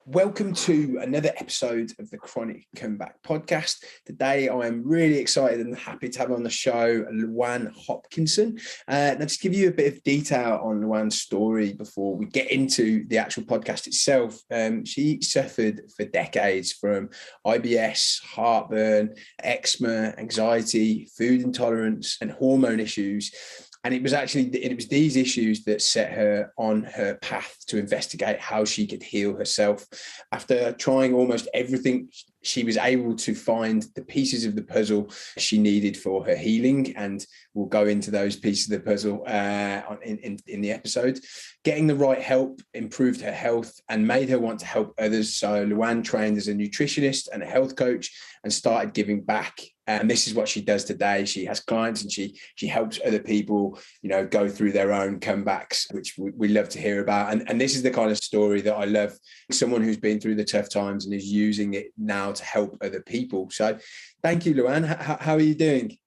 Welcome to another episode of the Chronic Comeback podcast. Today, I am really excited and happy to have on the show Luann Hopkinson. Now, just give you a bit of detail on Luann's story before we get into the actual podcast itself. She suffered for decades from IBS, heartburn, eczema, anxiety, food intolerance, and hormone issues. And it was these issues that set her on her path to investigate how she could heal herself. After trying almost everything, she was able to find the pieces of the puzzle she needed for her healing. And we'll go into those pieces of the puzzle in the episode. Getting the right help improved her health and made her want to help others. So Luann trained as a nutritionist and a health coach and started giving back. And this is what she does today. She has clients and she helps other people, go through their own comebacks, which we love to hear about. And this is the kind of story that I love. Someone who's been through the tough times and is using it now to help other people. So thank you, Luann. How are you doing?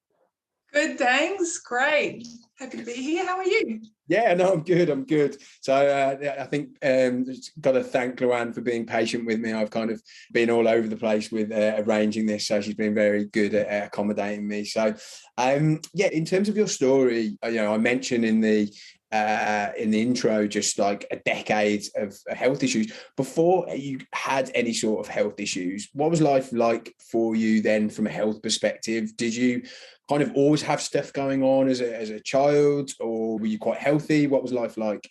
Good, thanks. Great. Happy to be here. How are you? Yeah, no, I'm good. So I think got to thank Luann for being patient with me. I've kind of been all over the place with arranging this, so she's been very good at accommodating me. So in terms of your story, I mentioned in the intro just like a decade of health issues. Before you had any sort of health issues, what was life like for you then from a health perspective? Did you kind of always have stuff going on as a child, or were you quite healthy? What was life like?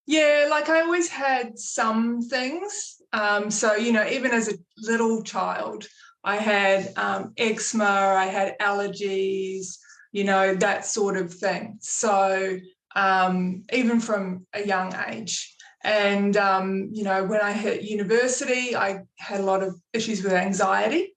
Yeah, like I always had some things. So, even as a little child, I had eczema, I had allergies, that sort of thing. So even from a young age. And, when I hit university, I had a lot of issues with anxiety.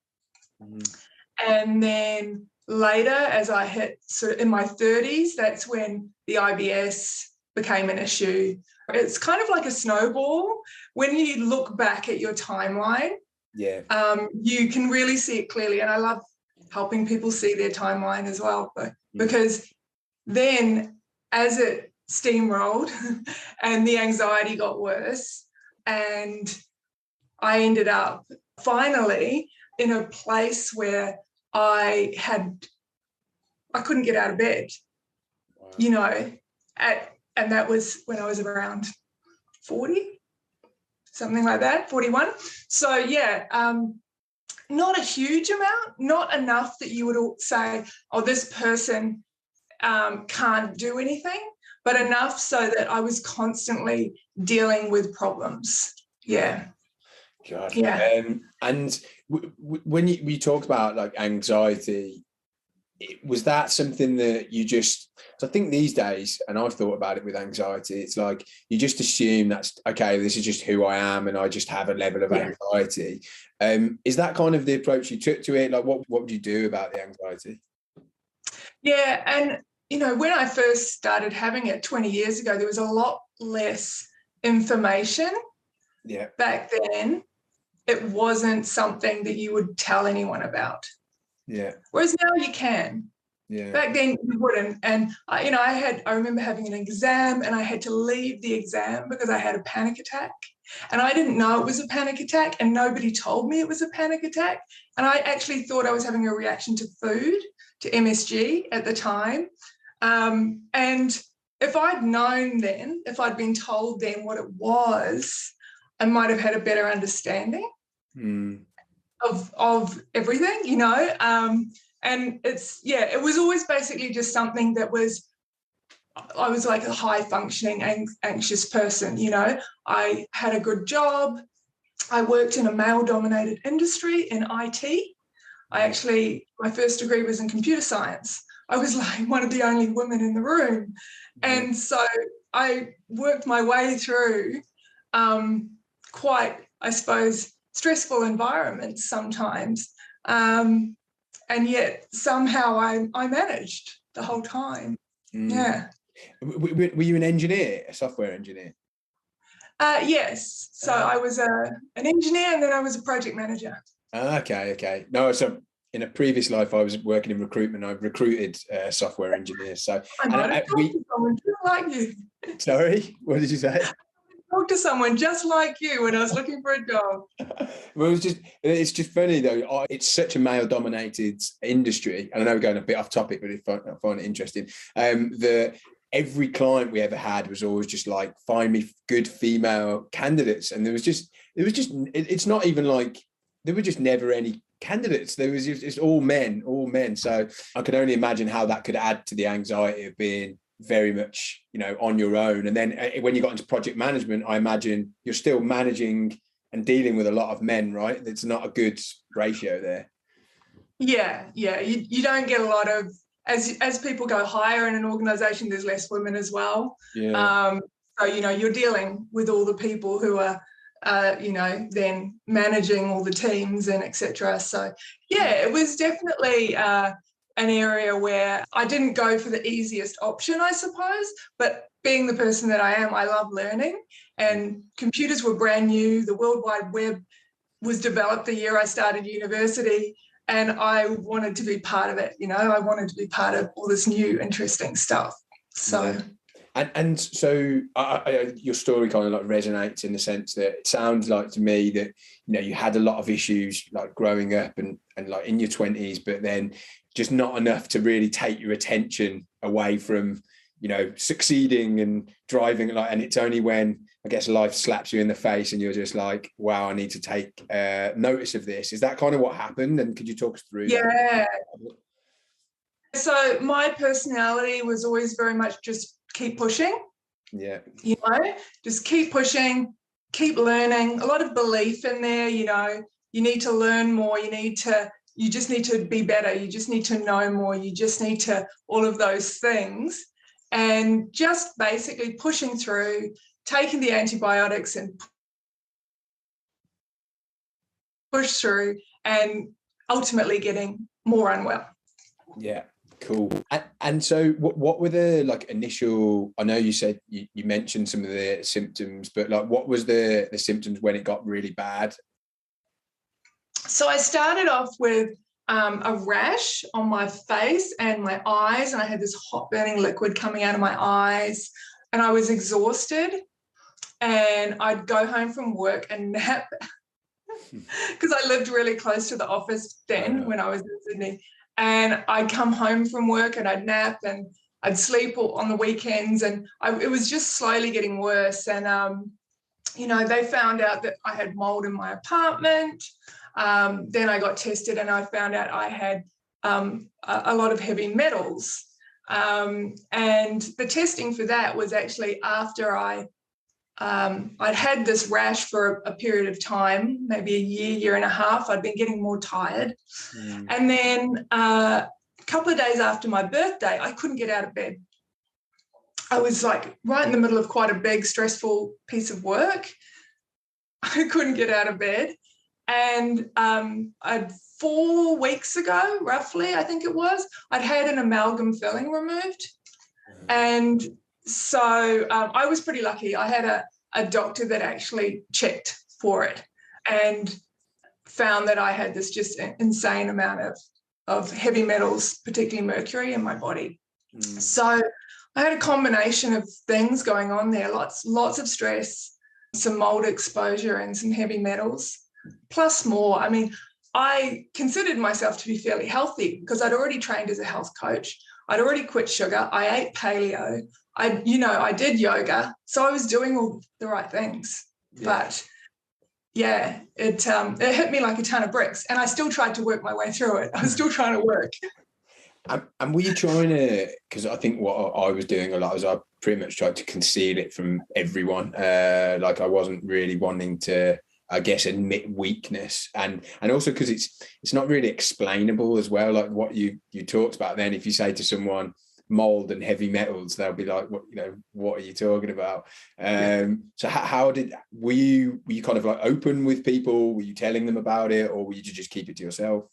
And then later, as I hit sort of in my 30s, that's when the IBS became an issue. It's kind of like a snowball. When you look back at your timeline, you can really see it clearly. And I love helping people see their timeline as well, because then as it steamrolled and the anxiety got worse, and I ended up finally in a place where I couldn't get out of bed, and that was when I was around 40, something like that, 41. So not a huge amount, not enough that you would say, oh, this person can't do anything, but enough so that I was constantly dealing with problems. Yeah. God. Yeah. And when you talked about like anxiety, was that something that you just, so I think these days, and I've thought about it with anxiety, it's like you just assume that's okay, this is just who I am and I just have a level of anxiety. Is that kind of the approach you took to it? Like what would you do about the anxiety? Yeah. And, when I first started having it 20 years ago, there was a lot less information. Yeah. Back then, it wasn't something that you would tell anyone about. Yeah. Whereas now you can. Yeah. Back then you wouldn't. And I remember having an exam and I had to leave the exam because I had a panic attack. And I didn't know it was a panic attack, and nobody told me it was a panic attack. And I actually thought I was having a reaction to food, to MSG at the time. And if I'd known then, if I'd been told then what it was, I might have had a better understanding of everything, and it was always basically just something that I was like a high functioning anxious person. I had a good job. I worked in a male dominated industry in IT. My first degree was in computer science. I was like one of the only women in the room. And so I worked my way through quite, I suppose, stressful environments sometimes. And yet somehow I managed the whole time. Yeah. Were you an engineer, a software engineer? Yes. So I was an engineer and then I was a project manager. Okay. No, so in a previous life, I was working in recruitment. I recruited software engineers. So I might have talked to someone like you. Sorry, what did you say? talk to someone just like you when I was looking for a job. Well, it's just funny though. It's such a male-dominated industry, and I know we're going a bit off topic, but I find it interesting. That every client we ever had was always just like, find me good female candidates, and it's not even like there were just never any candidates. There was just, it's all men. So I could only imagine how that could add to the anxiety of being very much, on your own. And then when you got into project management, I imagine you're still managing and dealing with a lot of men, right? It's not a good ratio there. Yeah. You don't get a lot of, as people go higher in an organization, there's less women as well. Yeah. So, you're dealing with all the people who are, then managing all the teams and etc. So, yeah, it was definitely an area where I didn't go for the easiest option, I suppose, but being the person that I am, I love learning, and computers were brand new. The World Wide Web was developed the year I started university, and I wanted to be part of it. I wanted to be part of all this new, interesting stuff. So. Yeah. And so your story kind of like resonates in the sense that it sounds like to me that, you had a lot of issues like growing up and like in your 20s, but then just not enough to really take your attention away from, succeeding and driving. And it's only when, I guess, life slaps you in the face and you're just like, wow, I need to take notice of this. Is that kind of what happened? And could you talk us through that? So my personality was always very much just keep pushing. Yeah. Just keep pushing, keep learning. A lot of belief in there, you need to learn more. You just need to be better. You just need to know more. You just need to, all of those things. And just basically pushing through, taking the antibiotics and push through, and ultimately getting more unwell. Yeah. Cool. And so what were the like initial, I know you said you mentioned some of the symptoms, but like what was the symptoms when it got really bad? So I started off with a rash on my face and my eyes, and I had this hot burning liquid coming out of my eyes, and I was exhausted, and I'd go home from work and nap because I lived really close to the office then when I was in Sydney. And I'd come home from work and I'd nap and I'd sleep on the weekends, and it was just slowly getting worse. And, they found out that I had mold in my apartment. Then I got tested and I found out I had a lot of heavy metals. And the testing for that was actually after I'd had this rash for a period of time, maybe a year and a half. I'd been getting more tired. And then a couple of days after my birthday, I couldn't get out of bed. I was like right in the middle of quite a big, stressful piece of work. I couldn't get out of bed. And 4 weeks ago, roughly, I think it was, I'd had an amalgam filling removed. And so I was pretty lucky. I had a doctor that actually checked for it and found that I had this just insane amount of heavy metals, particularly mercury, in my body. So I had a combination of things going on there, lots of stress, some mold exposure and some heavy metals, plus more. I mean, I considered myself to be fairly healthy because I'd already trained as a health coach. I'd already quit sugar. I ate paleo. I did yoga. So I was doing all the right things. Yeah. But yeah, it hit me like a ton of bricks, and I still tried to work my way through it. I was still trying to work. And were you trying to, because I think what I was doing a lot is I pretty much tried to conceal it from everyone. Like I wasn't really wanting to, I guess, admit weakness, and also because it's not really explainable as well. Like what you talked about then, if you say to someone mold and heavy metals, they'll be like, what are you talking about? So how were you kind of like open with people? Were you telling them about it, or were you just keep it to yourself?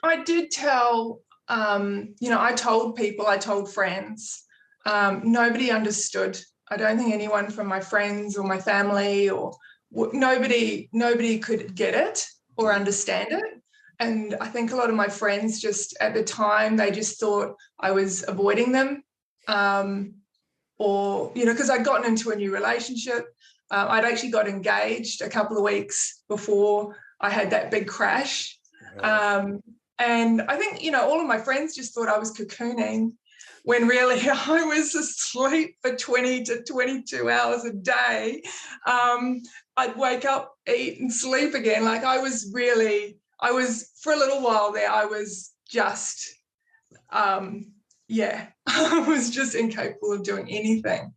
I did tell, I told people, I told friends. Nobody understood. I don't think anyone from my friends or my family or nobody could get it or understand it. And I think a lot of my friends just at the time, they just thought I was avoiding them. or, you know, because I'd gotten into a new relationship. I'd actually got engaged a couple of weeks before I had that big crash. And I think, you know, all of my friends just thought I was cocooning when really I was asleep for 20 to 22 hours a day. I'd wake up, eat and sleep again. Like I was for a little while there, I was just, I was just incapable of doing anything.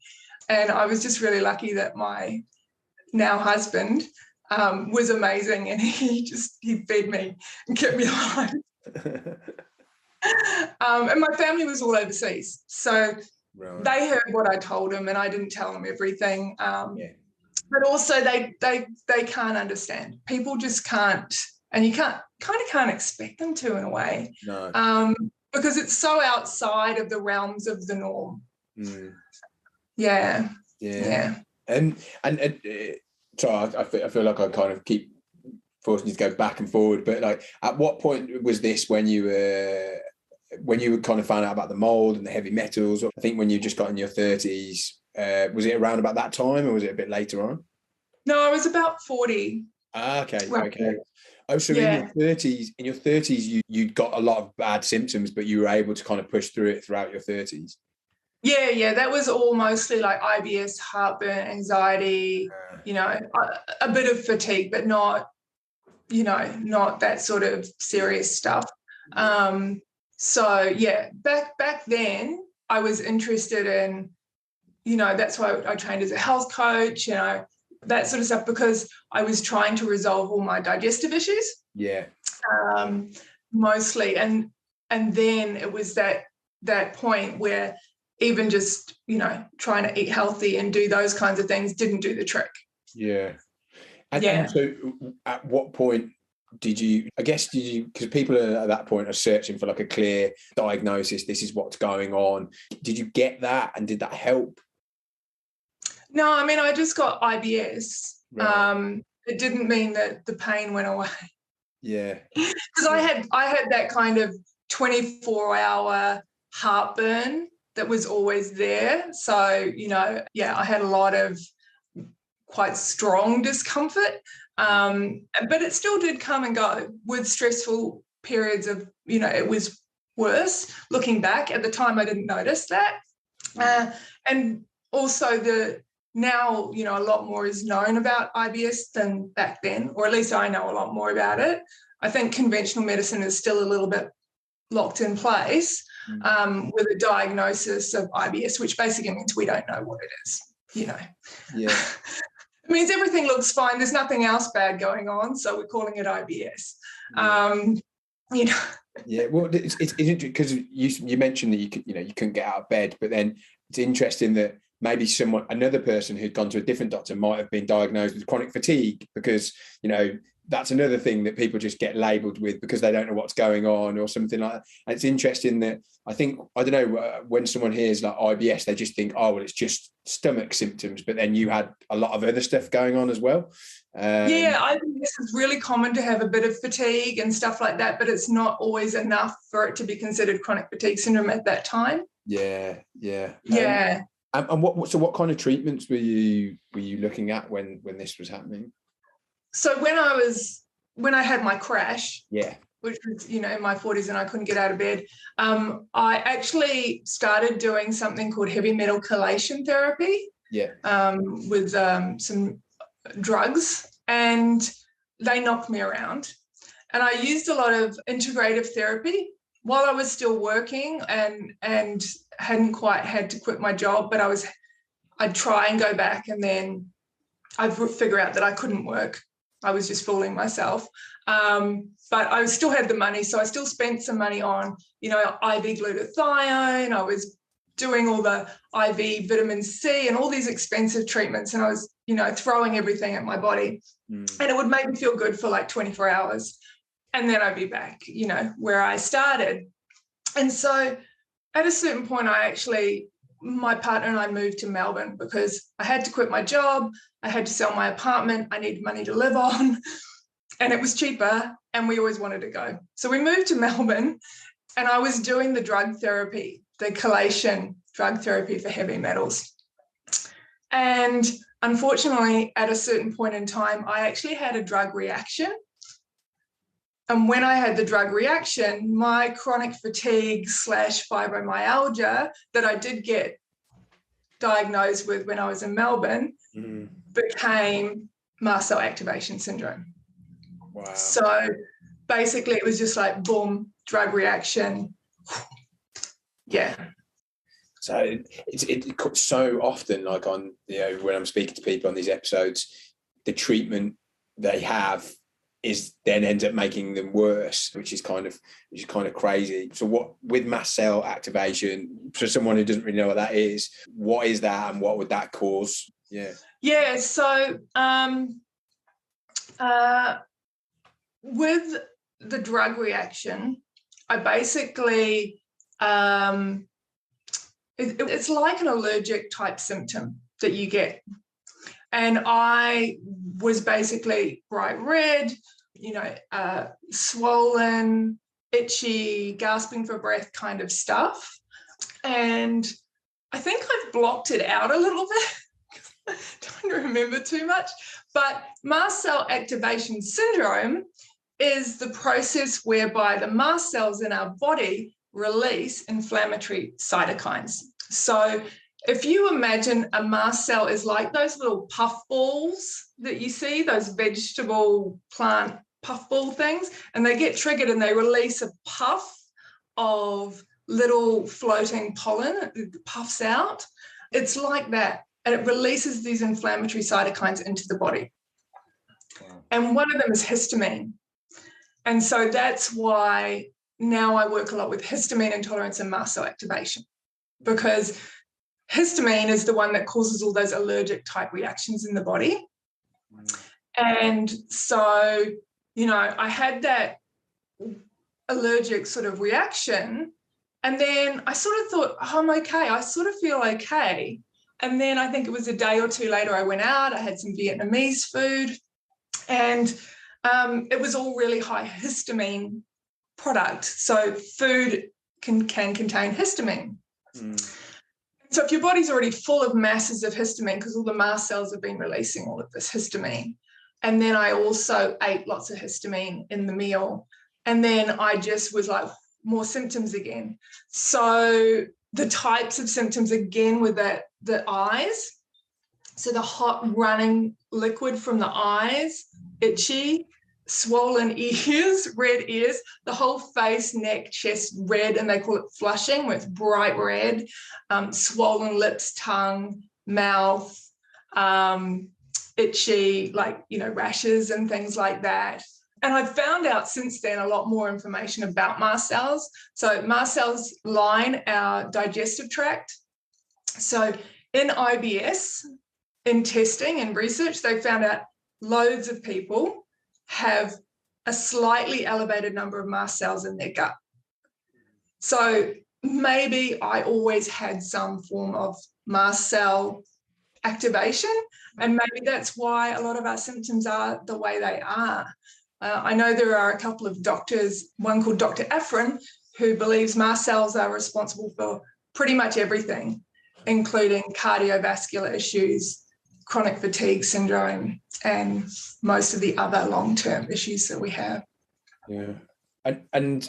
And I was just really lucky that my now husband was amazing, and he fed me and kept me alive. And my family was all overseas, so they heard what I told them, and I didn't tell them everything. But also they can't understand. People just can't, and you can't expect them to in a way. No. Because it's so outside of the realms of the norm. Yeah. And so I feel like I kind of keep forcing you to go back and forward, but like, at what point was this when you kind of found out about the mold and the heavy metals? I think when you just got in your 30s, was it around about that time, or was it a bit later on? No, I was about 40. Okay. Right. Okay. Oh, so in your 30s, you'd got a lot of bad symptoms, but you were able to kind of push through it throughout your 30s. Yeah, that was all mostly like IBS, heartburn, anxiety, you know, a bit of fatigue, but not, you know, not that sort of serious stuff. So yeah, back then I was interested in, you know, that's why I trained as a health coach, you know, that sort of stuff, because I was trying to resolve all my digestive issues. Yeah. Mostly. And then it was that point where even just, you know, trying to eat healthy and do those kinds of things didn't do the trick. Yeah. And so at what point did you, because people at that point are searching for like a clear diagnosis, this is what's going on. Did you get that, and did that help? No, I mean, I just got IBS. Right. It didn't mean that the pain went away. Yeah. Because I had that kind of 24-hour heartburn that was always there. So, you know, I had a lot of quite strong discomfort. But it still did come and go with stressful periods of, you know, it was worse. Looking back at the time, I didn't notice that. And also now, you know, a lot more is known about IBS than back then, or at least I know a lot more about it. I think conventional medicine is still a little bit locked in place with a diagnosis of IBS, which basically means we don't know what it is, you know. Yeah. It means everything looks fine. There's nothing else bad going on, so we're calling it IBS. You know. Yeah, well, it's interesting because you mentioned that you couldn't get out of bed, but then it's interesting that maybe another person who'd gone to a different doctor might have been diagnosed with chronic fatigue, because, you know, that's another thing that people just get labelled with because they don't know what's going on or something like that. And it's interesting that I don't know, when someone hears like IBS, they just think, oh, well, it's just stomach symptoms, but then you had a lot of other stuff going on as well. I think this is really common to have a bit of fatigue and stuff like that, but it's not always enough for it to be considered chronic fatigue syndrome at that time. Yeah. And what kind of treatments were you looking at when this was happening? So when I had my crash, which was, you know, in my 40s, and I couldn't get out of bed, I actually started doing something called heavy metal chelation therapy. With some drugs, and they knocked me around. And I used a lot of integrative therapy while I was still working and hadn't quite had to quit my job, but I'd try and go back, and then I'd figure out that I couldn't work. I was just fooling myself. But I still had the money, so I still spent some money on, you know, IV glutathione. I was doing all the IV vitamin C and all these expensive treatments, and I was, you know, throwing everything at my body. And it would make me feel good for like 24 hours. And then I'd be back, you know, where I started. And so at a certain point, my partner and I moved to Melbourne because I had to quit my job. I had to sell my apartment. I needed money to live on, and it was cheaper, and we always wanted to go. So we moved to Melbourne, and I was doing the drug therapy, the chelation drug therapy for heavy metals. And unfortunately, at a certain point in time, I actually had a drug reaction. And when I had the drug reaction, my chronic fatigue / fibromyalgia that I did get diagnosed with when I was in Melbourne became mast cell activation syndrome. Wow. So basically it was just like, boom, drug reaction. Yeah. So it so often, like on, when I'm speaking to people on these episodes, the treatment they have is then ends up making them worse, which is kind of crazy. So what with mast cell activation, for someone who doesn't really know what that is, what is that and what would that cause? Yeah. So with the drug reaction, I basically it's like an allergic type symptom that you get. And I was basically bright red, swollen, itchy, gasping for breath kind of stuff. And I think I've blocked it out a little bit. Don't remember too much. But mast cell activation syndrome is the process whereby the mast cells in our body release inflammatory cytokines. So if you imagine a mast cell is like those little puff balls that you see, those vegetable plant puffball things, and they get triggered and they release a puff of little floating pollen, it puffs out. It's like that, and it releases these inflammatory cytokines into the body. Wow. And one of them is histamine. And so that's why now I work a lot with histamine intolerance and mast cell activation, because histamine is the one that causes all those allergic type reactions in the body. And so, I had that allergic sort of reaction, and then I sort of thought, oh, I'm okay. I sort of feel okay. And then I think it was a day or two later, I went out, I had some Vietnamese food, and it was all really high histamine product. So food can contain histamine. So if your body's already full of masses of histamine, because all the mast cells have been releasing all of this histamine, and then I also ate lots of histamine in the meal, and then I just was like, more symptoms again. So the types of symptoms again with the eyes, so the hot running liquid from the eyes, itchy, swollen ears, red ears, the whole face, neck, chest red, and they call it flushing, where it's bright red, swollen lips, tongue, mouth, itchy, rashes and things like that. And I've found out since then a lot more information about mast cells. So mast cells line our digestive tract. So in IBS, in testing and research, they found out loads of people have a slightly elevated number of mast cells in their gut. So maybe I always had some form of mast cell activation, and maybe that's why a lot of our symptoms are the way they are. I know there are a couple of doctors, one called Dr. Afrin, who believes mast cells are responsible for pretty much everything, including cardiovascular issues, chronic fatigue syndrome, and most of the other long-term issues that we have. Yeah. And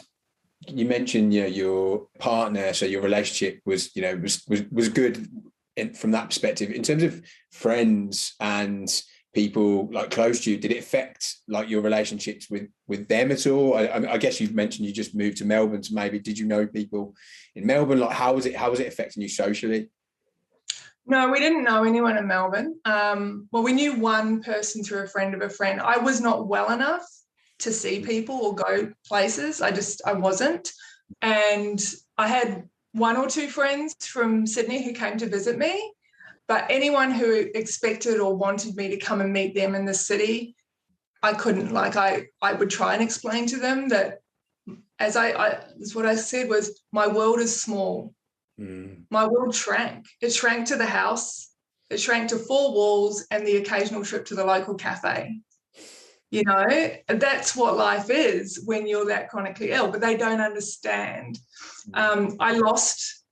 you mentioned, your partner, so your relationship was good from that perspective. In terms of friends and people like close to you, did it affect like your relationships with them at all? I guess you've mentioned you just moved to Melbourne, so maybe did you know people in Melbourne? Like how was it affecting you socially? No, we didn't know anyone in Melbourne. Well, we knew one person through a friend of a friend. I was not well enough to see people or go places. I wasn't. And I had one or two friends from Sydney who came to visit me, but anyone who expected or wanted me to come and meet them in the city, I couldn't. Like I would try and explain to them that as what I said was, my world is small. My world shrank. It shrank to the house. It shrank to 4 walls and the occasional trip to the local cafe. That's what life is when you're that chronically ill, but they don't understand. I lost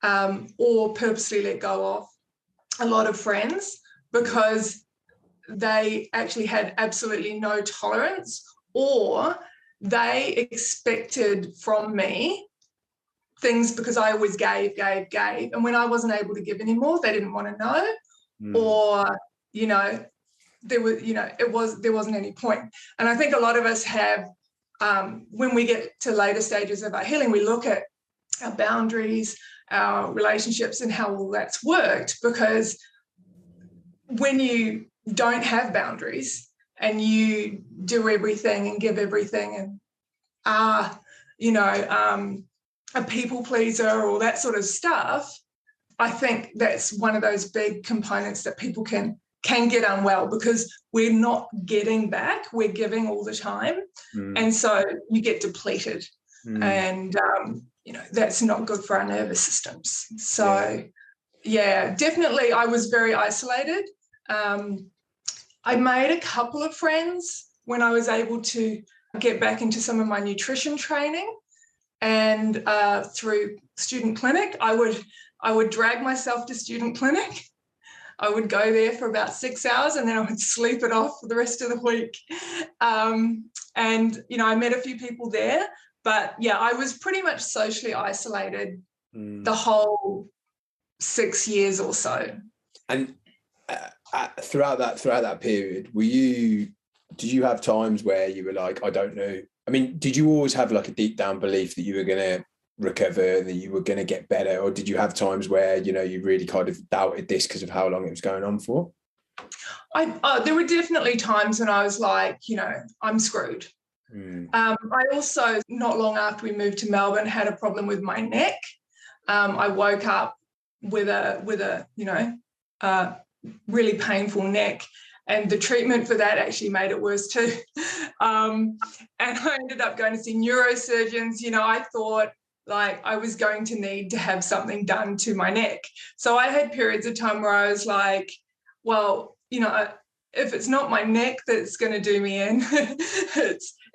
or purposely let go of a lot of friends because they actually had absolutely no tolerance, or they expected from me things because I always gave. And when I wasn't able to give anymore, they didn't want to know, or, there wasn't any point. And I think a lot of us have, when we get to later stages of our healing, we look at our boundaries, our relationships, and how all that's worked, because when you don't have boundaries and you do everything and give everything and are, a people pleaser or all that sort of stuff, I think that's one of those big components that people can get unwell, because we're not getting back, we're giving all the time. And so you get depleted. And, that's not good for our nervous systems. So, definitely I was very isolated. I made a couple of friends when I was able to get back into some of my nutrition training, and through student clinic, I would drag myself to student clinic. I would go there for about 6 hours and then I would sleep it off for the rest of the week. And, I met a few people there, but I was pretty much socially isolated the whole 6 years or so. And throughout that period, did you have times where you were like, I don't know? I mean, did you always have like a deep down belief that you were going to recover, that you were going to get better, or did you have times where you really kind of doubted this because of how long it was going on for? There were definitely times when I was like, I'm screwed. I also, not long after we moved to Melbourne, had a problem with my neck. I woke up with a really painful neck, and the treatment for that actually made it worse too. And I ended up going to see neurosurgeons. I thought like I was going to need to have something done to my neck. So I had periods of time where I was like, well, if it's not my neck that's going to do me in,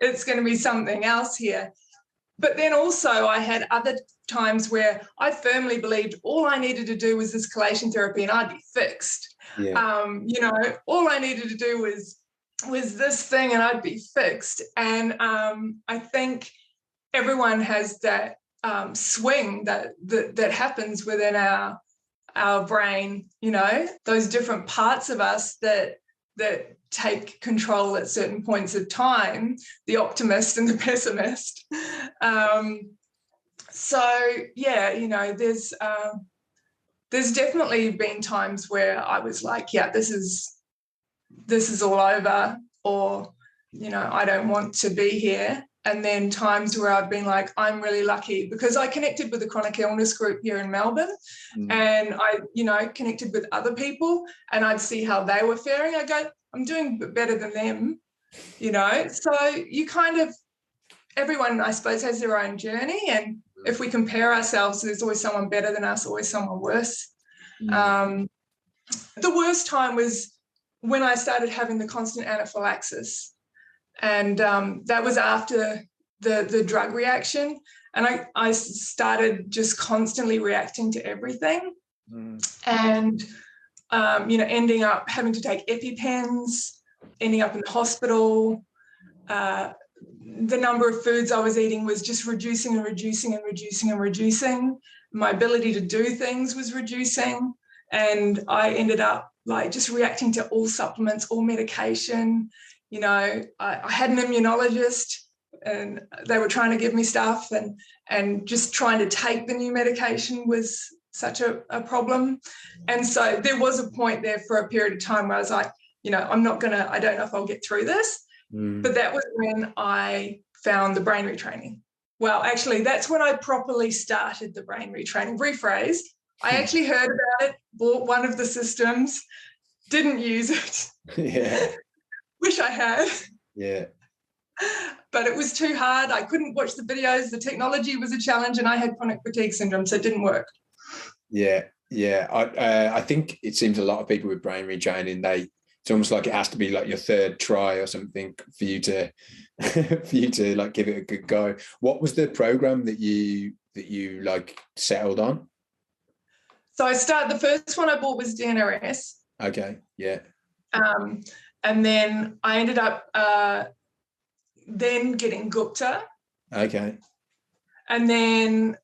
it's going to be something else here. But then also I had other times where I firmly believed all I needed to do was this chelation therapy and I'd be fixed. All I needed to do was this thing and I'd be fixed. And I think everyone has that swing that happens within our brain, those different parts of us that take control at certain points of time, the optimist and the pessimist. There's definitely been times where I was like, this is all over, or, I don't want to be here. And then times where I've been like, I'm really lucky because I connected with the chronic illness group here in Melbourne, and I, connected with other people, and I'd see how they were faring. I go, I'm doing better than them, So you kind of, everyone, I suppose, has their own journey. And if we compare ourselves, there's always someone better than us, always someone worse. The worst time was when I started having the constant anaphylaxis. And that was after the drug reaction. And I started just constantly reacting to everything. And, ending up having to take EpiPens, ending up in the hospital. The number of foods I was eating was just reducing and reducing and reducing and reducing. My ability to do things was reducing. And I ended up like just reacting to all supplements, all medication. I had an immunologist and they were trying to give me stuff, and just trying to take the new medication was such a problem. And so there was a point there for a period of time where I was like, I don't know if I'll get through this. But that was when I found the brain retraining. Well, actually, that's when I properly started the brain retraining. Rephrase, I actually heard about it, bought one of the systems, didn't use it. Yeah. Wish I had. Yeah. But it was too hard. I couldn't watch the videos. The technology was a challenge, and I had chronic fatigue syndrome, so it didn't work. Yeah. I think it seems a lot of people with brain retraining, it's almost like it has to be like your third try or something for you to like give it a good go. What was the program that you like settled on? So the first one I bought was DNRS. Okay. Yeah. And then I ended up then getting Gupta. Okay. And then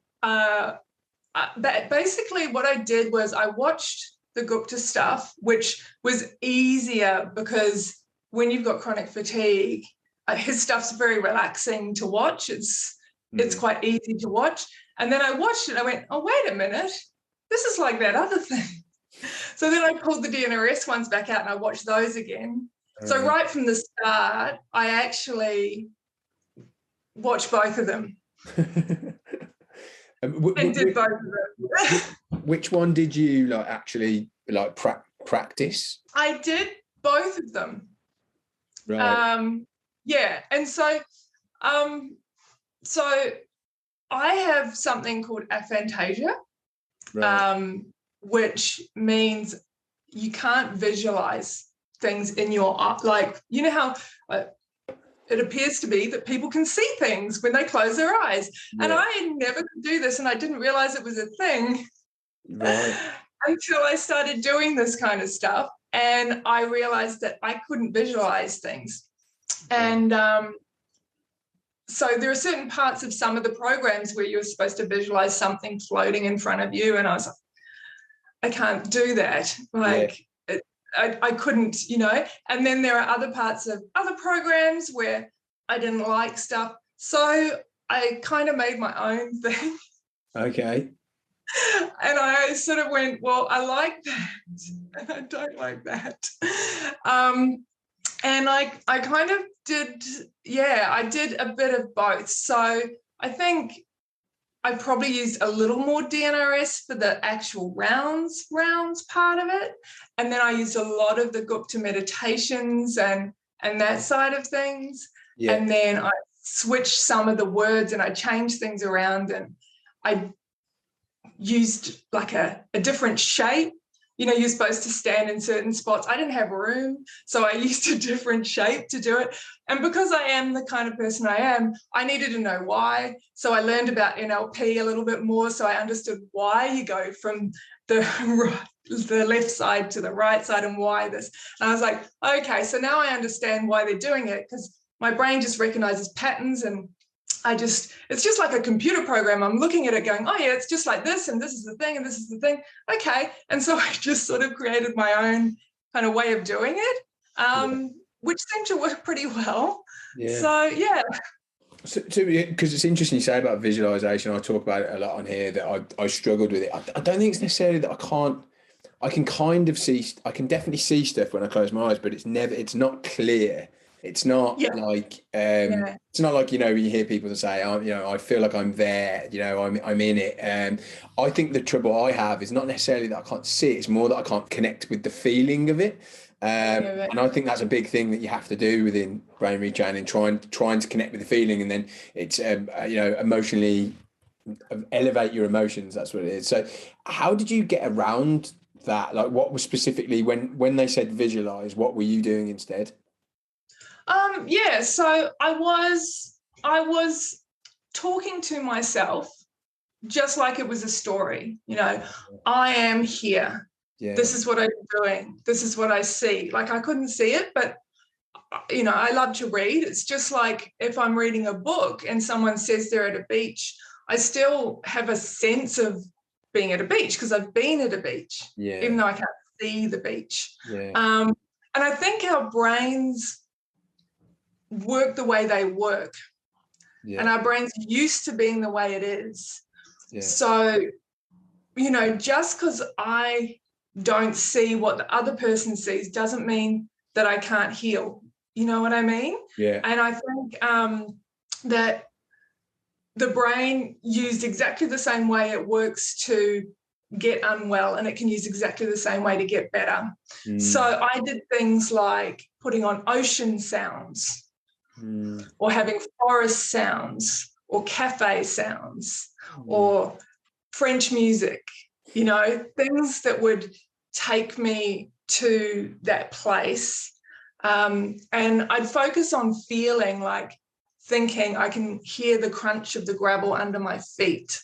basically what I did was I watched the Gupta stuff, which was easier because when you've got chronic fatigue, his stuff's very relaxing to watch. It's quite easy to watch. And then I watched it. I went, oh, wait a minute. This is like that other thing. So then I pulled the DNRS ones back out and I watched those again. So right from the start, I actually watched both of them. And did both of them. Which one did you actually practice? I did both of them. Right. Yeah. And so I have something called aphantasia, right. Which means you can't visualize things in your eye. Like, you know how it appears to be that people can see things when they close their eyes. Yeah. And I never could do this, and I didn't realize it was a thing until I started doing this kind of stuff. And I realized that I couldn't visualize things. And so there are certain parts of some of the programs where you're supposed to visualize something floating in front of you. And I was like, I can't do that. I couldn't, and then there are other parts of other programs where I didn't like stuff. So I kind of made my own thing. Okay. And I sort of went, well, I like that and I don't like that. And I kind of did, I did a bit of both. So I think I probably used a little more DNRS for the actual rounds part of it. And then I used a lot of the Gupta meditations and that side of things. Yeah. And then I switched some of the words and I changed things around, and I used like a different shape. You're supposed to stand in certain spots. I didn't have room, so I used a different shape to do it. And because I am the kind of person I am, I needed to know why. So I learned about NLP a little bit more, so I understood why you go from the left side to the right side and why this. And I was like, okay, so now I understand why they're doing it, because my brain just recognizes patterns, and it's just like a computer program. I'm looking at it going, oh yeah, it's just like this, and this is the thing, and this is the thing. Okay. And so I just sort of created my own kind of way of doing it, which seemed to work pretty well. Yeah. So, yeah. So because it's interesting you say about visualization. I talk about it a lot on here, that I struggled with it. I don't think it's necessarily that I can kind of see, I can definitely see stuff when I close my eyes, but it's not clear. It's not like it's not like, when you hear people say, I feel like I'm there, I'm in it. I think the trouble I have is not necessarily that I can't see it, it's more that I can't connect with the feeling of it. And I think that's a big thing that you have to do within brain retraining, trying to connect with the feeling, and then it's emotionally elevate your emotions. That's what it is. So how did you get around that? Like, what was specifically when they said visualize, what were you doing instead? So I was talking to myself just like it was a story. I am here. Yeah. This is what I'm doing. This is what I see. Like, I couldn't see it, but I love to read. It's just like if I'm reading a book and someone says they're at a beach, I still have a sense of being at a beach because I've been at a beach, even though I can't see the beach. Yeah. And I think our brains work the way they work, and our brains are used to being the way it is. So just because I don't see what the other person sees doesn't mean that I can't heal. You know what I mean? And I think that the brain used exactly the same way it works to get unwell, and it can use exactly the same way to get better. So I did things like putting on ocean sounds, or having forest sounds, or cafe sounds, or French music, things that would take me to that place. And I'd focus on feeling, like thinking I can hear the crunch of the gravel under my feet.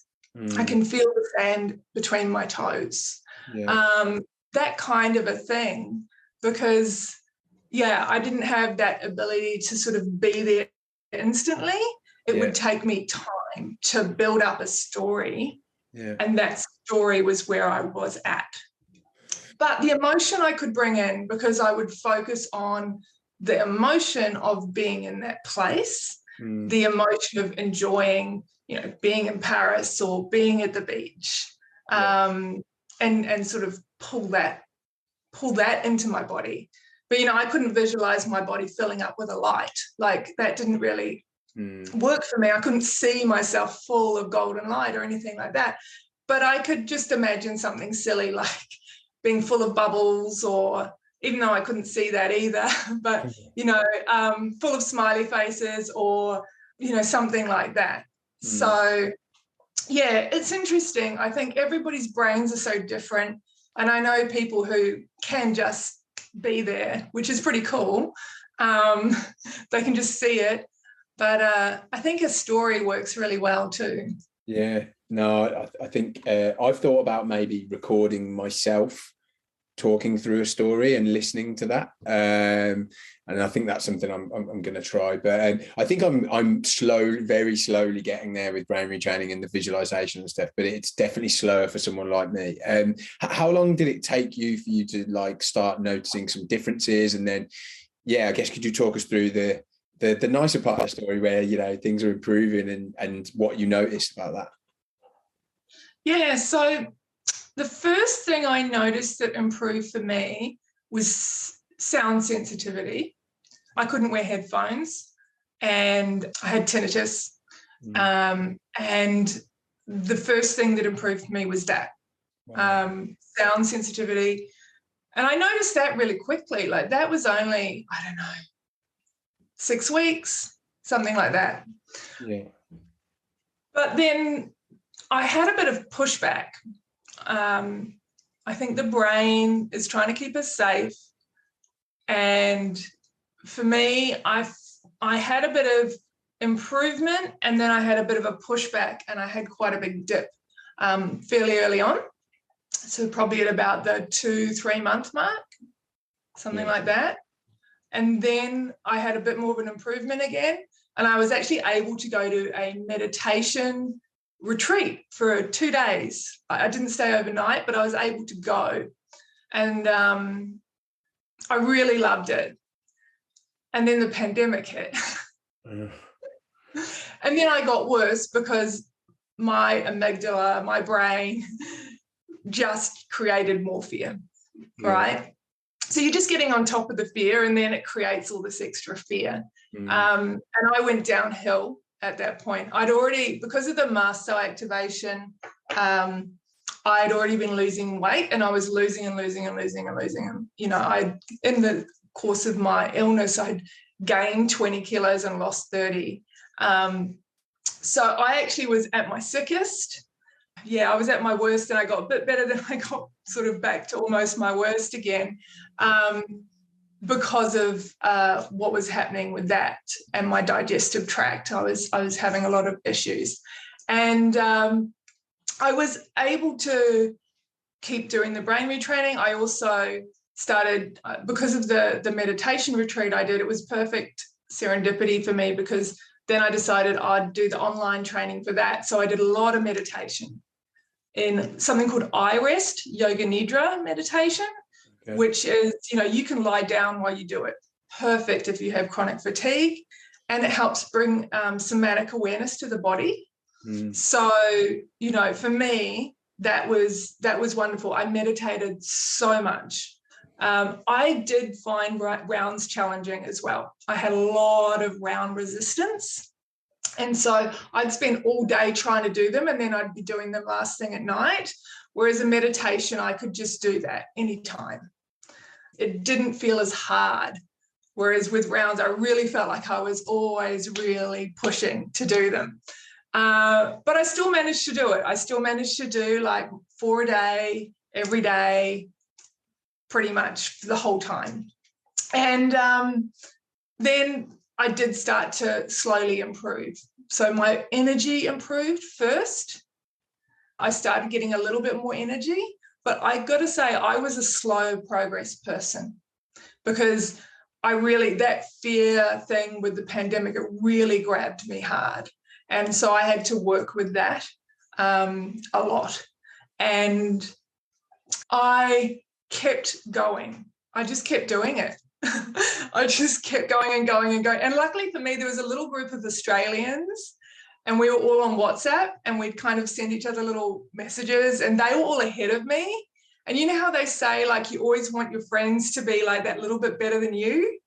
I can feel the sand between my toes. Yeah. That kind of a thing, because, I didn't have that ability to sort of be there instantly. It would take me time to build up a story. Yeah. And that story was where I was at. But the emotion I could bring in, because I would focus on the emotion of being in that place, the emotion of enjoying, being in Paris or being at the beach, and sort of pull that into my body. But, I couldn't visualize my body filling up with a light. Like, that didn't really work for me. I couldn't see myself full of golden light or anything like that. But I could just imagine something silly like being full of bubbles, or even though I couldn't see that either, but, full of smiley faces, or, something like that. So, it's interesting. I think everybody's brains are so different. And I know people who can just be there, which is pretty cool. They can just see it. But I think a story works really well too. Yeah, no, I think I've thought about maybe recording myself talking through a story and listening to that, and I think that's something I'm going to try. But I think I'm very slowly getting there with brain retraining and the visualization and stuff. But it's definitely slower for someone like me. How long did it take you for you to like start noticing some differences? And then, I guess, could you talk us through the nicer part of the story where things are improving and what you noticed about that? Yeah, so the first thing I noticed that improved for me was sound sensitivity. I couldn't wear headphones and I had tinnitus. And the first thing that improved for me was that. Sound sensitivity. And I noticed that really quickly. Like, that was only, I don't know, 6 weeks, something like that. Yeah. But then I had a bit of pushback. I think the brain is trying to keep us safe. And for me, I had a bit of improvement, and then I had a bit of a pushback, and I had quite a big dip fairly early on. So probably at about the 2-3 month mark, something like that. And then I had a bit more of an improvement again. And I was actually able to go to a meditation retreat for 2 days. I didn't stay overnight, but I was able to go. And I really loved it. And then the pandemic hit. And then I got worse because my amygdala, my brain, just created more fear, right? So you're just getting on top of the fear, and then it creates all this extra fear. And I went downhill at that point. I'd already, because of the mast cell activation, I'd already been losing weight, and I was losing. And, in the course of my illness, I'd gained 20 kilos and lost 30. So I actually was at my sickest. I was at my worst, and I got a bit better, then I got sort of back to almost my worst again, because of what was happening with that and my digestive tract. I was having a lot of issues, and I was able to keep doing the brain retraining. I also started, because of the meditation retreat I did, it was perfect serendipity for me, because then I decided I'd do the online training for that. So I did a lot of meditation in something called iRest, Yoga Nidra meditation, which is, you can lie down while you do it. Perfect if you have chronic fatigue, and it helps bring somatic awareness to the body. So, for me, that was wonderful. I meditated so much. I did find rounds challenging as well. I had a lot of round resistance. And so I'd spend all day trying to do them, and then I'd be doing them last thing at night. Whereas a meditation, I could just do that anytime. It didn't feel as hard. Whereas with rounds, I really felt like I was always really pushing to do them. But I still managed to do it. I still managed to do like 4 a day, every day, pretty much the whole time. And then I did start to slowly improve. So my energy improved first, I started getting a little bit more energy. But I got to say, I was a slow progress person because that fear thing with the pandemic, it really grabbed me hard. And so I had to work with that a lot. And I kept going. I just kept doing it. I just kept going and going and going. And luckily for me, there was a little group of Australians and we were all on WhatsApp and we'd kind of send each other little messages and they were all ahead of me. And you know how they say, like, you always want your friends to be like that little bit better than you?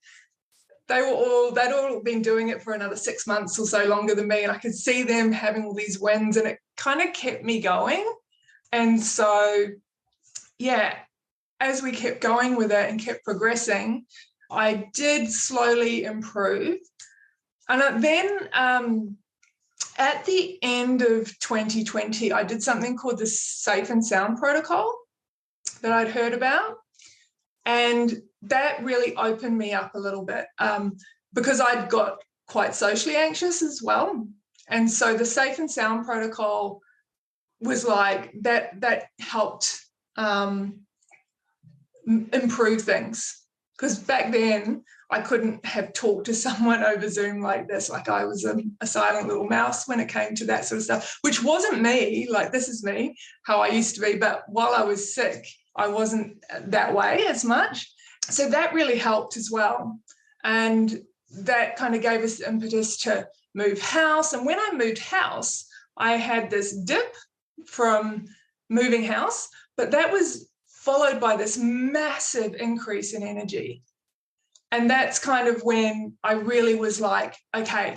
They'd all been doing it for another 6 months or so longer than me. And I could see them having all these wins and it kind of kept me going. And so, yeah, as we kept going with it and kept progressing, I did slowly improve. And then at the end of 2020, I did something called the Safe and Sound Protocol that I'd heard about. And that really opened me up a little bit because I'd got quite socially anxious as well. And so the Safe and Sound Protocol was like that helped improve things. Because back then I couldn't have talked to someone over Zoom like this. Like I was a silent little mouse when it came to that sort of stuff, which wasn't me. Like this is me, how I used to be. But while I was sick, I wasn't that way as much. So that really helped as well. And that kind of gave us the impetus to move house. And when I moved house, I had this dip from moving house, but that was followed by this massive increase in energy. And that's kind of when I really was like, okay,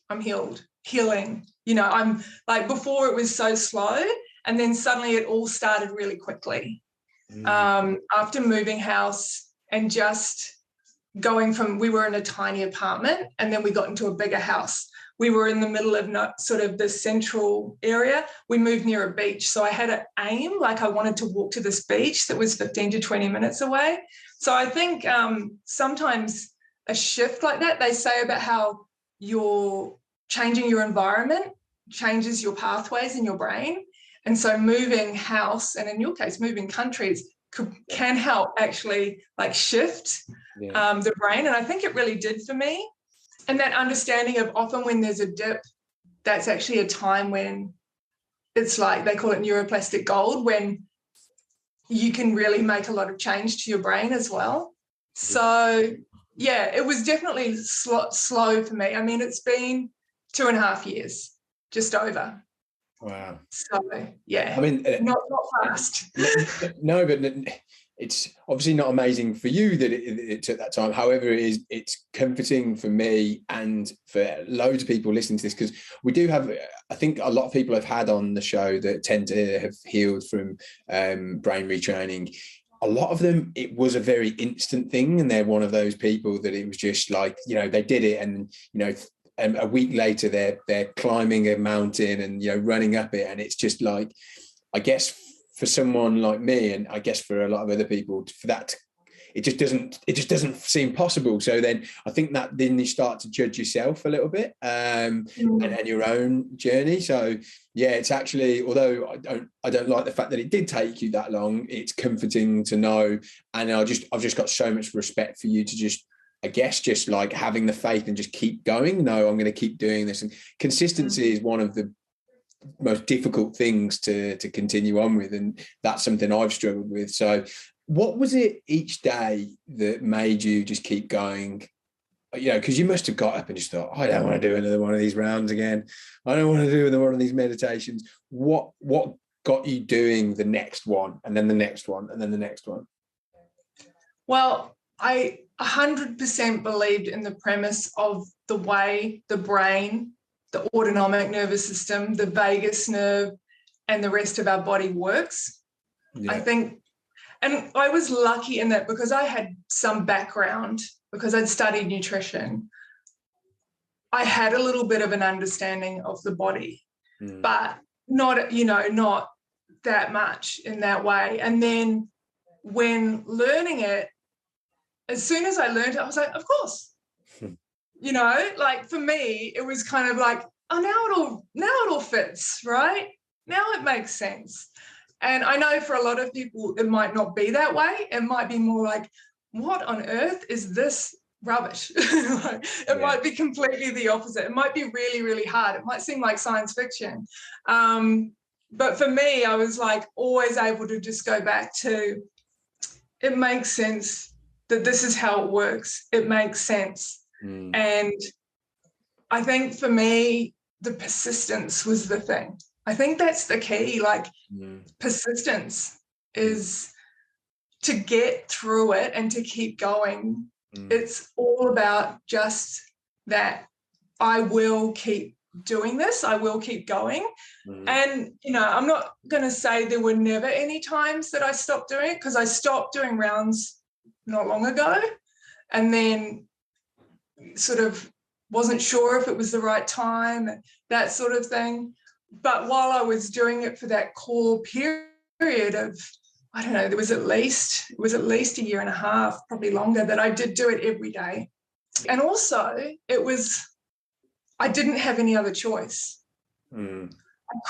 I'm healing. You know, I'm like, before it was so slow, and then suddenly it all started really quickly. After moving house and just going from, we were in a tiny apartment and then we got into a bigger house. We were in the middle of sort of the central area. We moved near a beach. So I had an aim, like I wanted to walk to this beach that was 15 to 20 minutes away. So I think sometimes a shift like that, they say about how you're changing your environment changes your pathways in your brain. And so moving house, and in your case, moving countries, can help actually like shift the brain. And I think it really did for me. And that understanding of often when there's a dip, that's actually a time when it's like, they call it neuroplastic gold, when you can really make a lot of change to your brain as well. So, yeah, it was definitely slow for me. I mean, it's been 2.5 years, just over. Wow. So, yeah, I mean, not fast. No, but it's obviously not amazing for you that it took that time. However, it's comforting for me and for loads of people listening to this, because we do have, I think a lot of people have had on the show that tend to have healed from brain retraining. A lot of them, it was a very instant thing, and they're one of those people that it was just like, you know, they did it, and you know, a week later they're climbing a mountain and, you know, running up it, and it's just like, I guess for someone like me, and I guess for a lot of other people, for that, it just doesn't seem possible. So then I think that then you start to judge yourself a little bit and your own journey. So yeah, it's actually, although I don't like the fact that it did take you that long, it's comforting to know. And I've just got so much respect for you to just, I guess, just like having the faith and just keep going. No, I'm going to keep doing this. And consistency is one of the most difficult things to continue on with, and that's something I've struggled with. So what was it each day that made you just keep going? You know, because you must have got up and just thought, I don't want to do another one of these rounds again, I don't want to do another one of these meditations. What got you doing the next one, and then the next one, and then the next one? Well, I 100% believed in the premise of the way the brain, the autonomic nervous system, the vagus nerve, and the rest of our body works. Yeah. I think, and I was lucky in that because I had some background, because I'd studied nutrition. I had a little bit of an understanding of the body, but not that much in that way. And then when learning it, as soon as I learned it, I was like, of course. You know, like for me, it was kind of like, oh, now it all fits, right? now it makes sense. And I know for a lot of people, it might not be that way. It might be more like, what on earth is this rubbish? It might be completely the opposite. It might be really, really hard. It might seem like science fiction. But for me, I was like always able to just go back to, it makes sense that this is how it works. It makes sense. And I think for me, the persistence was the thing. I think that's the key, like persistence is to get through it and to keep going. It's all about just that I will keep doing this. I will keep going. And, you know, I'm not going to say there were never any times that I stopped doing it, because I stopped doing rounds not long ago and then sort of wasn't sure if it was the right time, that sort of thing. But while I was doing it for that core period of, I don't know, it was at least a year and a half, probably longer, that I did do it every day. And also I didn't have any other choice. I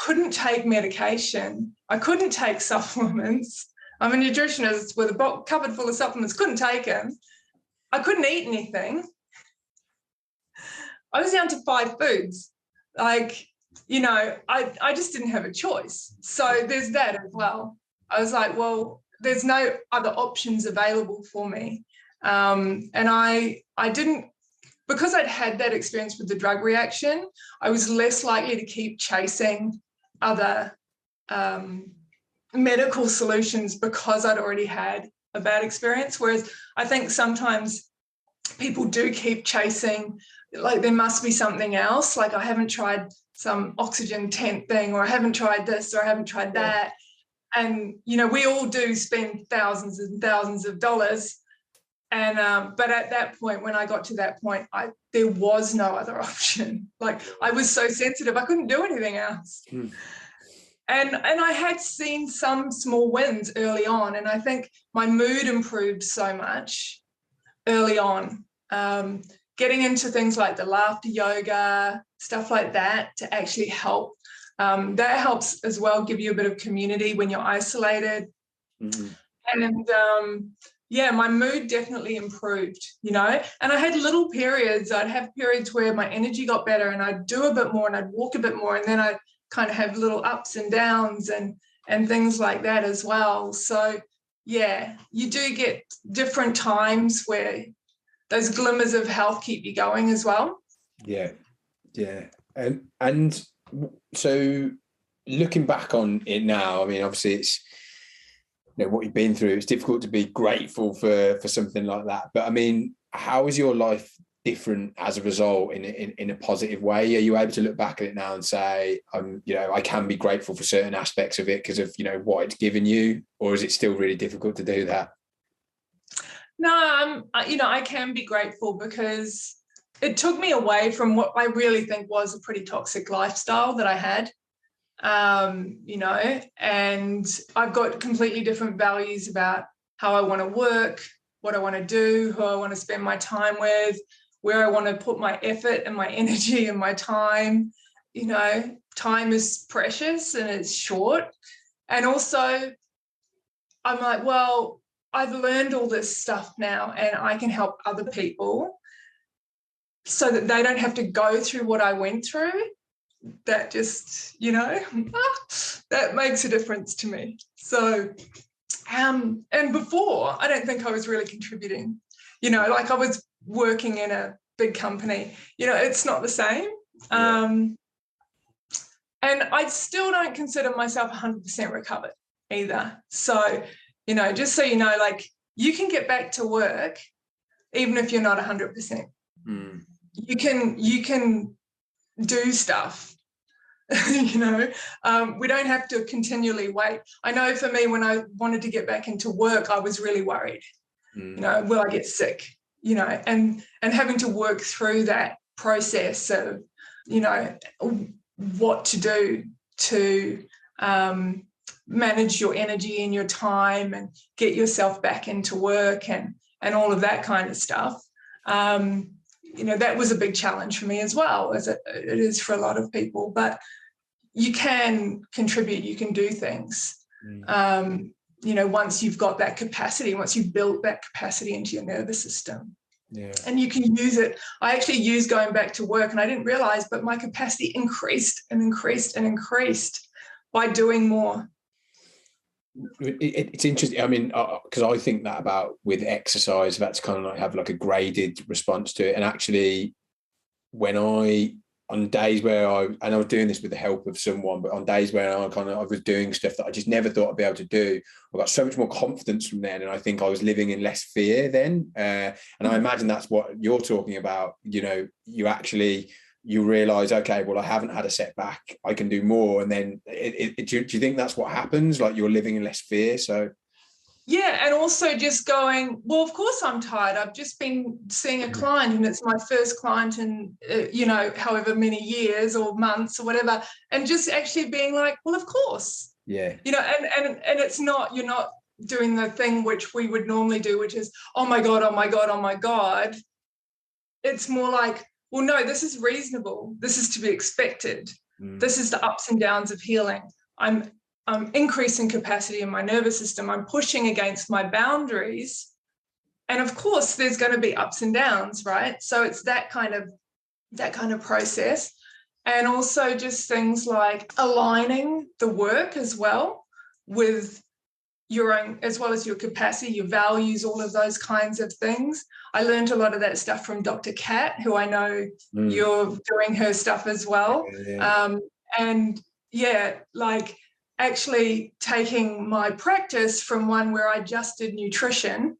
couldn't take medication. I couldn't take supplements. I'm a nutritionist with a cupboard full of supplements, couldn't take them. I couldn't eat anything. I was down to 5 foods. Like, you know, I just didn't have a choice. So there's that as well. I was like, well, there's no other options available for me. And I didn't, because I'd had that experience with the drug reaction, I was less likely to keep chasing other medical solutions because I'd already had a bad experience. Whereas I think sometimes people do keep chasing, like there must be something else. Like I haven't tried some oxygen tent thing, or I haven't tried this, or I haven't tried that. And, you know, we all do spend thousands and thousands of dollars. And but at that point, when I got to that point, there was no other option. Like I was so sensitive, I couldn't do anything else. And I had seen some small wins early on, and I think my mood improved so much early on. Getting into things like the laughter yoga, stuff like that, to actually help. That helps as well, give you a bit of community when you're isolated. And yeah, my mood definitely improved, you know, and I had little periods. I'd have periods where my energy got better and I'd do a bit more and I'd walk a bit more, and then I'd kind of have little ups and downs and things like that as well. So yeah, you do get different times where those glimmers of health keep you going as well. Yeah. And so looking back on it now, I mean, obviously it's, you know, what you've been through, it's difficult to be grateful for something like that. But I mean, how is your life different as a result in a positive way? Are you able to look back at it now and say, you know, I can be grateful for certain aspects of it because of, you know, what it's given you, or is it still really difficult to do that? No, you know, I can be grateful because it took me away from what I really think was a pretty toxic lifestyle that I had. You know, and I've got completely different values about how I want to work, what I want to do, who I want to spend my time with, where I want to put my effort and my energy and my time. You know, time is precious and it's short. And also I'm like, well, I've learned all this stuff now and I can help other people so that they don't have to go through what I went through. That just, you know, that makes a difference to me. So, and before, I don't think I was really contributing, you know, like I was working in a big company, you know, it's not the same. And I still don't consider myself 100% recovered either. So, you know, just so you know, like you can get back to work even if you're not 100%. You can do stuff. You know, we don't have to continually wait. I know for me, when I wanted to get back into work, I was really worried. You know, will I get sick? You know, and having to work through that process of, you know, what to do to manage your energy and your time and get yourself back into work and all of that kind of stuff. You know, that was a big challenge for me as well, as it is for a lot of people. But you can contribute, you can do things. Once you've got that capacity, once you've built that capacity into your nervous system. Yeah. And you can use it. I actually used going back to work, and I didn't realize, but my capacity increased and increased and increased by doing more. It's interesting. I mean, because I think that about with exercise, that's kind of like have like a graded response to it. And actually, on days where I was doing this with the help of someone, but on days where I was doing stuff that I just never thought I'd be able to do, I got so much more confidence from then. And I think I was living in less fear then. And I imagine that's what you're talking about. You realize, okay, well, I haven't had a setback, I can do more. And then do you think that's what happens? Like you're living in less fear? So yeah, and also just going, well, of course I'm tired. I've just been seeing a client, and it's my first client in, however many years or months or whatever, and just actually being like, well, of course. Yeah. And it's not, you're not doing the thing which we would normally do, which is, oh my God, oh my God, oh my God. It's more like, well, no, this is reasonable. This is to be expected. This is the ups and downs of healing. I'm increasing capacity in my nervous system. I'm pushing against my boundaries. And of course, there's going to be ups and downs, right? So it's that kind of process. And also just things like aligning the work as well with your own, as well as your capacity, your values, all of those kinds of things. I learned a lot of that stuff from Dr. Kat, who I know you're doing her stuff as well. Yeah. And yeah, like actually taking my practice from one where I just did nutrition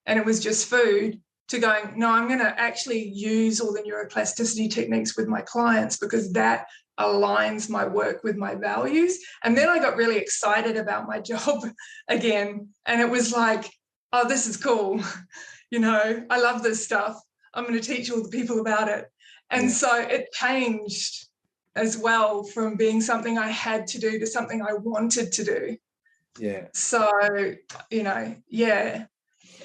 and it was just food to going, no, I'm going to actually use all the neuroplasticity techniques with my clients because that aligns my work with my values. And then I got really excited about my job again. And it was like, oh, this is cool. I love this stuff. I'm going to teach all the people about it. And so it changed as well from being something I had to do to something I wanted to do. Yeah. So,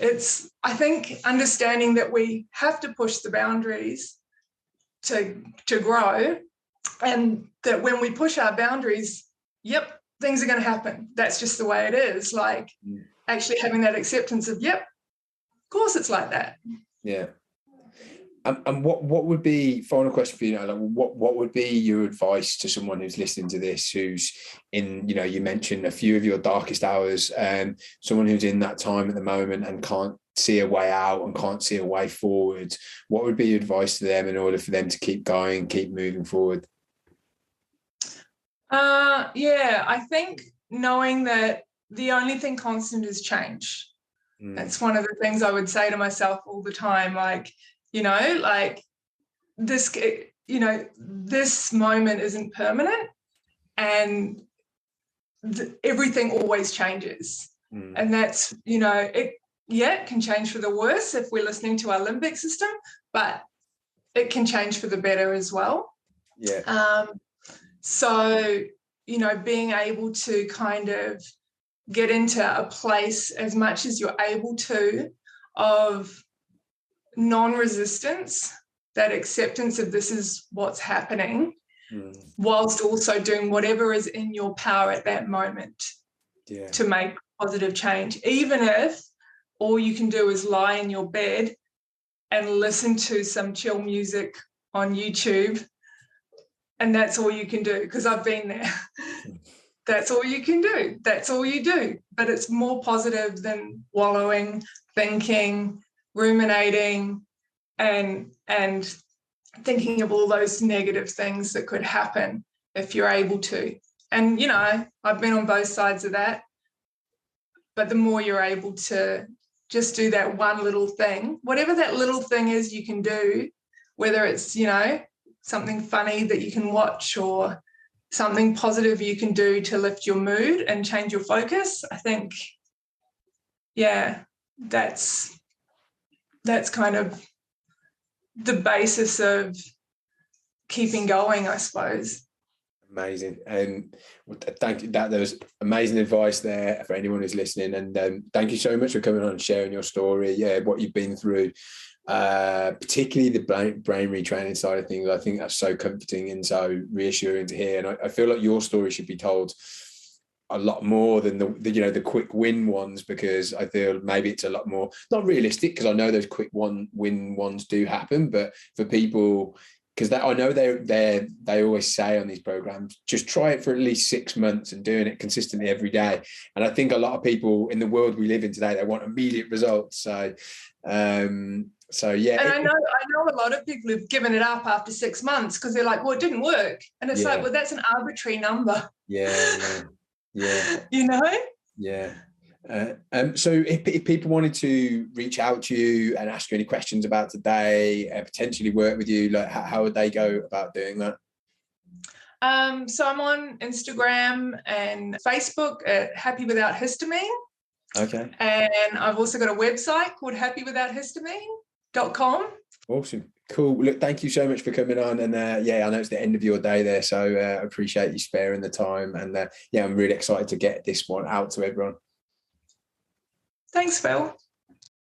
it's, I think, understanding that we have to push the boundaries to grow, and that when we push our boundaries, things are going to happen. That's just the way it is. Like actually having that acceptance of, of course it's like that. Yeah. And what would be, final question for you, like what would be your advice to someone who's listening to this, who's in, you mentioned a few of your darkest hours, and someone who's in that time at the moment and can't see a way out and can't see a way forward? What would be your advice to them in order for them to keep going, keep moving forward? I think knowing that the only thing constant is change. That's one of the things I would say to myself all the time. Like, like this, this moment isn't permanent, and everything always changes. And that's, it can change for the worse if we're listening to our limbic system, but it can change for the better as well. Yeah. So, being able to kind of get into a place as much as you're able to of non-resistance, that acceptance of this is what's happening, whilst also doing whatever is in your power at that moment to make positive change, even if all you can do is lie in your bed and listen to some chill music on YouTube, and that's all you can do, because I've been there. That's all you can do. That's all you do. But it's more positive than wallowing, thinking, ruminating, and thinking of all those negative things that could happen if you're able to. And, I've been on both sides of that. But the more you're able to just do that one little thing, whatever that little thing is you can do, whether it's, something funny that you can watch or something positive you can do to lift your mood and change your focus, I think, that's kind of the basis of keeping going, I suppose. Amazing. And thank you. There was amazing advice there for anyone who's listening. And thank you so much for coming on and sharing your story, what you've been through. particularly the brain retraining side of things. I think that's so comforting and so reassuring to hear. And I feel like your story should be told a lot more than the quick win ones, because I feel maybe it's a lot more not realistic, because I know those quick win ones do happen, but for people, because I know they always say on these programs, just try it for at least 6 months and doing it consistently every day. And I think a lot of people in the world we live in today, they want immediate results. So yeah. And I know a lot of people have given it up after 6 months because they're like, well, it didn't work. And it's like, well, that's an arbitrary number. Yeah. You know? Yeah. So if people wanted to reach out to you and ask you any questions about today, potentially work with you, like how would they go about doing that? So I'm on Instagram and Facebook at Happy Without Histamine. Okay. And I've also got a website called happywithouthistamine.com. Awesome. Cool. Look, thank you so much for coming on. And I know it's the end of your day there, so I appreciate you sparing the time. And I'm really excited to get this one out to everyone. Thanks, Phil.